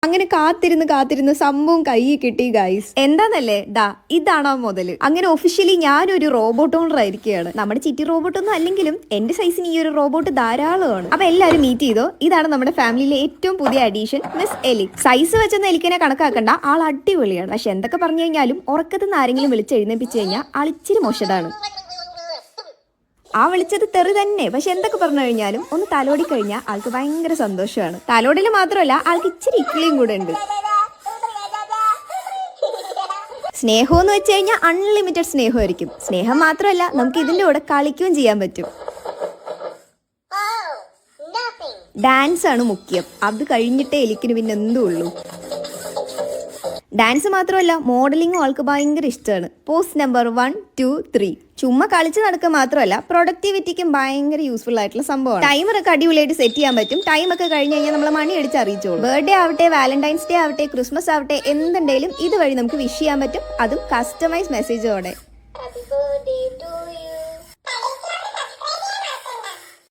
അങ്ങനെ കാത്തിരുന്ന് സംഭവം കൈ കിട്ടി ഗൈസ്. എന്താന്നല്ലേ, ദാ ഇതാണോ മുതല്. അങ്ങനെ ഒഫീഷ്യലി ഞാനൊരു റോബോട്ട് ഓണർ ആയിരിക്കുകയാണ്. നമ്മുടെ ചിറ്റി റോബോട്ട് ഒന്നും അല്ലെങ്കിലും എന്റെ സൈസിന് ഈ ഒരു റോബോട്ട് ധാരാളമാണ്. അപ്പൊ എല്ലാവരും മീറ്റ് ചെയ്തോ. ഇതാണ് നമ്മുടെ ഫാമിലിയിലെ ഏറ്റവും പുതിയ അഡീഷൻ, മിസ് എലി. സൈസ് വെച്ചൊന്നും എലിക്കനെ കണക്കാക്കണ്ട, ആൾ അടിപൊളിയാണ്. പക്ഷെ എന്തൊക്കെ പറഞ്ഞു കഴിഞ്ഞാലും ഉറക്കത്തുനിന്ന് ആരെങ്കിലും വിളിച്ച് എഴുന്നേപ്പിച്ചു കഴിഞ്ഞാൽ ആളിച്ചിരി മോശതാണ്. ആ വിളിച്ചത് തെറി തന്നെ. പക്ഷെ എന്തൊക്കെ പറഞ്ഞു കഴിഞ്ഞാലും ഒന്ന് തലോടി കഴിഞ്ഞാൽ ആൾക്ക് ഭയങ്കര സന്തോഷമാണ്. തലോടില് മാത്രമല്ല, ആൾക്ക് ഇച്ചിരി ഇക്കിളിയും കൂടെ ഉണ്ട്. സ്നേഹം എന്ന് വെച്ച് കഴിഞ്ഞാൽ അൺലിമിറ്റഡ് സ്നേഹമായിരിക്കും. സ്നേഹം മാത്രമല്ല, നമുക്ക് ഇതിന്റെ കൂടെ കളിക്കുകയും ചെയ്യാൻ പറ്റും. ഡാൻസ് ആണ് മുഖ്യം. അത് കഴിഞ്ഞിട്ടേ എലിക്കിന് പിന്നെ എന്തും ഉള്ളൂ. ഡാൻസ് മാത്രമല്ല, മോഡലിംഗും ആൾക്ക് ഭയങ്കര ഇഷ്ടമാണ്. Post number 1, 2, 3. ചുമ്മാ കളിച്ച് നടക്കുക മാത്രമല്ല, പ്രൊഡക്ടിവിറ്റിക്കും ഭയങ്കര യൂസ്ഫുൾ ആയിട്ടുള്ള സംഭവമാണ്. ടൈമറൊക്കെ അടിപൊളിയായിട്ട് സെറ്റ് ചെയ്യാൻ പറ്റും. ടൈമൊക്കെ കഴിഞ്ഞ് കഴിഞ്ഞാൽ നമ്മൾ മണി അടിച്ച് അറിയിച്ചോളൂ. ബർത്ത്ഡേ ആവട്ടെ, വാലന്റൈൻസ് ഡേ ആവട്ടെ, ക്രിസ്മസ് ആവട്ടെ, എന്തുണ്ടെങ്കിലും ഇതുവഴി നമുക്ക് വിഷ് ചെയ്യാൻ പറ്റും. അതും കസ്റ്റമൈസ് മെസ്സേജോടെ.